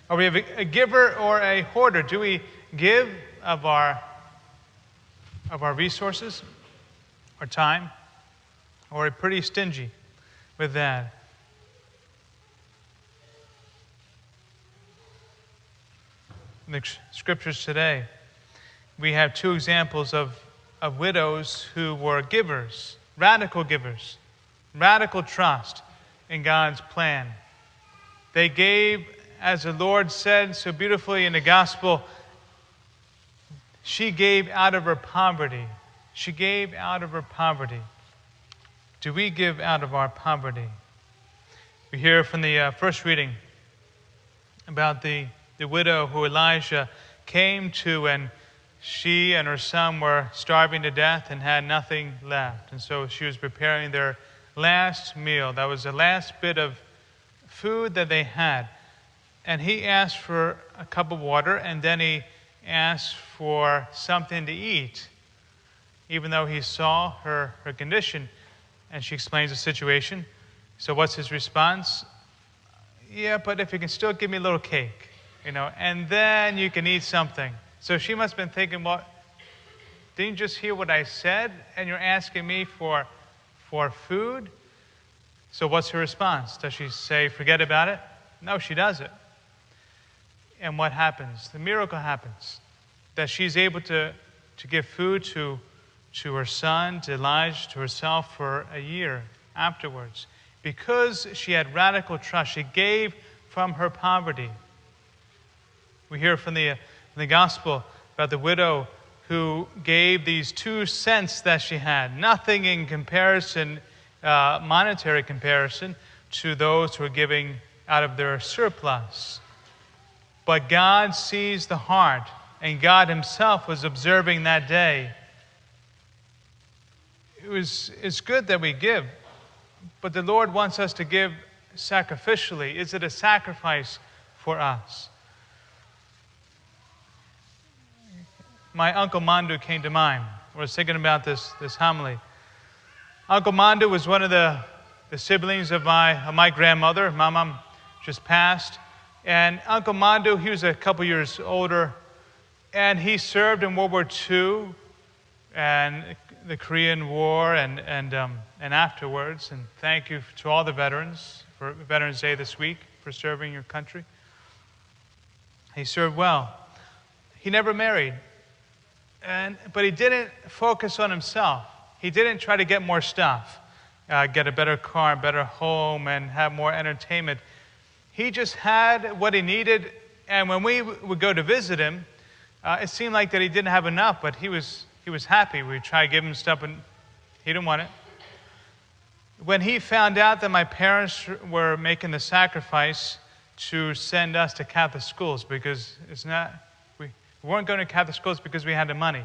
Are we a giver or a hoarder? Do we give of our resources, our time, or are we pretty stingy with that? In the scriptures today, we have two examples of widows who were givers, radical trust in God's plan. They gave, as the Lord said so beautifully in the gospel, she gave out of her poverty. She gave out of her poverty. Do we give out of our poverty? We hear from the first reading about the widow who Elijah came to, and she and her son were starving to death and had nothing left. And so she was preparing their last meal. That was the last bit of food that they had. And he asked for a cup of water, and then he asked for something to eat, even though he saw her condition. And she explains the situation. So what's his response? Yeah, but if you can still give me a little cake, and then you can eat something. So she must have been thinking, well, didn't you just hear what I said? And you're asking me for food? So what's her response? Does she say, forget about it? No, she doesn't. And what happens? The miracle happens. That she's able to give food to her son, to Elijah, to herself for a year afterwards. Because she had radical trust, she gave from her poverty. We hear from the gospel about the widow who gave these 2 cents that she had, nothing in comparison, monetary comparison, to those who are giving out of their surplus. But God sees the heart, and God himself was observing that day. It's good that we give, but the Lord wants us to give sacrificially. Is it a sacrifice for us? My Uncle Mandu came to mind. I was thinking about this homily. Uncle Mandu was one of the siblings of my grandmother. My mom just passed. And Uncle Mandu, he was a couple years older, and he served in World War II and the Korean War and afterwards. And thank you to all the veterans for Veterans Day this week for serving your country. He served well. He never married. But he didn't focus on himself. He didn't try to get more stuff, get a better car, better home, and have more entertainment. He just had what he needed, and when we would go to visit him, it seemed like that he didn't have enough, but he was happy. We'd try to give him stuff, and he didn't want it. When he found out that my parents were making the sacrifice to send us to Catholic schools, because we weren't going to Catholic schools because we had the money.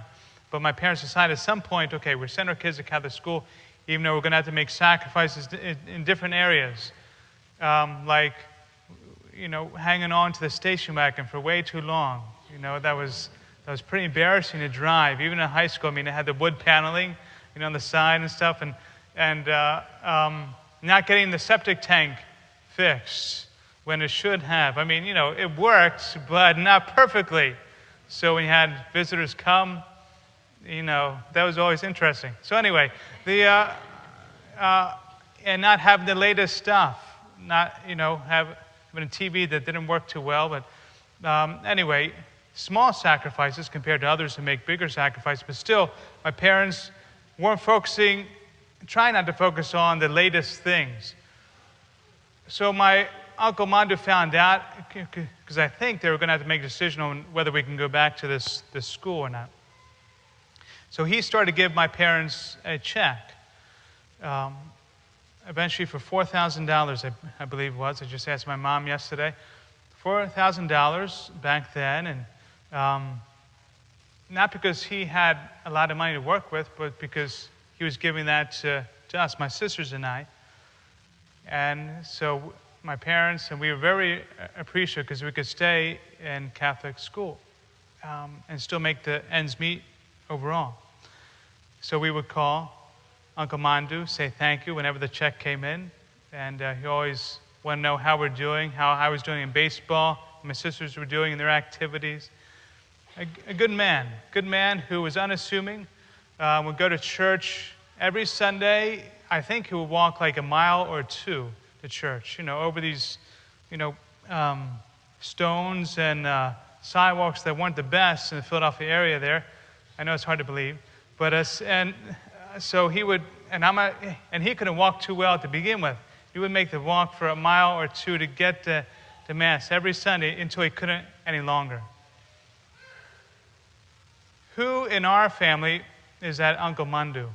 But my parents decided at some point, okay, we're sending our kids to Catholic school, even though we're going to have to make sacrifices in different areas. Like, hanging on to the station wagon for way too long. That was pretty embarrassing to drive. Even in high school, it had the wood paneling, on the side and stuff, and not getting the septic tank fixed when it should have. It worked, but not perfectly. So when you had visitors come, that was always interesting. So anyway, and not having the latest stuff, not, having a TV that didn't work too well. But anyway, small sacrifices compared to others who make bigger sacrifices. But still, my parents weren't trying not to focus on the latest things. So my Uncle Mandu found out, because I think they were going to have to make a decision on whether we can go back to this school or not. So he started to give my parents a check, eventually for $4,000, I believe it was. I just asked my mom yesterday. $4,000 back then, and not because he had a lot of money to work with, but because he was giving that to us, my sisters and I. And so my parents, and we were very appreciative because we could stay in Catholic school and still make the ends meet overall. So we would call Uncle Mandu, say thank you whenever the check came in, and he always wanted to know how we're doing, how I was doing in baseball, my sisters were doing in their activities. A good man who was unassuming, would go to church every Sunday. I think he would walk like a mile or two to church, over these, stones and sidewalks that weren't the best in the Philadelphia area there. I know it's hard to believe, but so he would, and he couldn't walk too well to begin with. He would make the walk for a mile or two to get to Mass every Sunday until he couldn't any longer. Who in our family is that Uncle Mandu?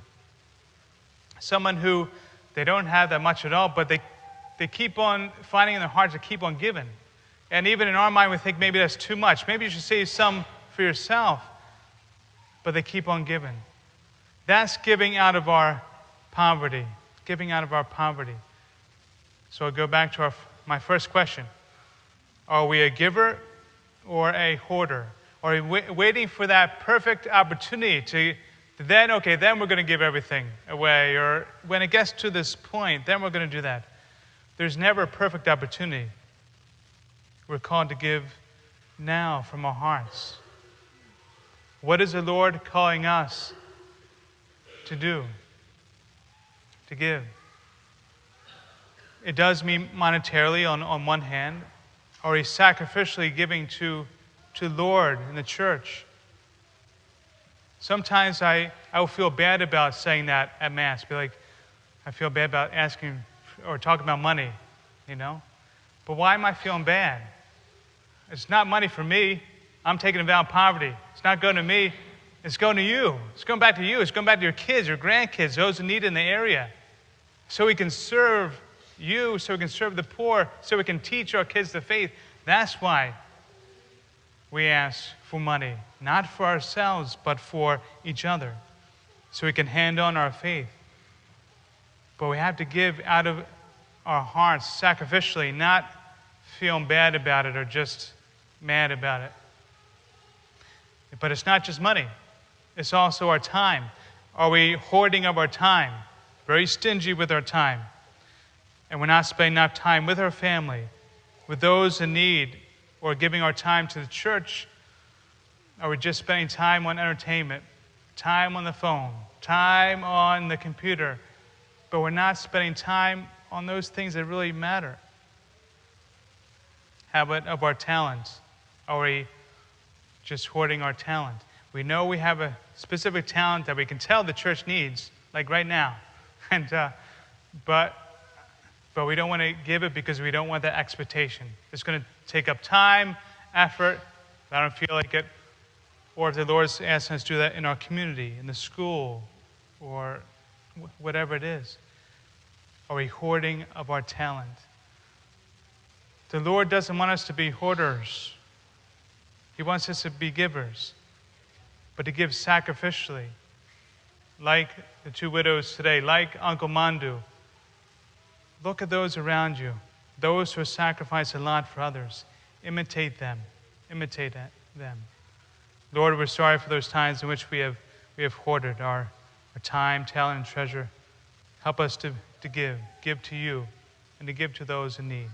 Someone who they don't have that much at all, but they keep on finding in their hearts to keep on giving. And even in our mind, we think maybe that's too much. Maybe you should save some for yourself. But they keep on giving. That's giving out of our poverty. Giving out of our poverty. So I'll go back to my first question. Are we a giver or a hoarder? Are we waiting for that perfect opportunity to then we're going to give everything away? Or when it gets to this point, then we're going to do that. There's never a perfect opportunity. We're called to give now from our hearts. What is the Lord calling us to do? To give. It does mean monetarily on one hand, or he's sacrificially giving to Lord in the church. Sometimes I will feel bad about saying that at Mass. Be like, I feel bad about asking or talking about money, But why am I feeling bad? It's not money for me. I'm taking a vow of poverty. It's not going to me. It's going to you. It's going back to you. It's going back to your kids, your grandkids, those who need in the area. So we can serve you, so we can serve the poor, so we can teach our kids the faith. That's why we ask for money, not for ourselves, but for each other, so we can hand on our faith. But we have to give out of our hearts sacrificially, not feeling bad about it or just mad about it. But it's not just money. It's also our time. Are we hoarding up our time? Very stingy with our time. And we're not spending enough time with our family, with those in need, or giving our time to the church? Are we just spending time on entertainment, time on the phone, time on the computer, but we're not spending time on those things that really matter? How about of our talents? Are we just hoarding our talent? We know we have a specific talent that we can tell the church needs, like right now, but we don't want to give it because we don't want that expectation. It's going to take up time, effort. I don't feel like it. Or if the Lord's asking us to do that in our community, in the school, or whatever it is. Are we hoarding of our talent? The Lord doesn't want us to be hoarders. He wants us to be givers, but to give sacrificially, like the two widows today, like Uncle Mandu. Look at those around you, those who sacrifice a lot for others. Imitate them. Imitate them. Lord, we're sorry for those times in which we have hoarded our time, talent, and treasure. Help us to give to you, and to give to those in need.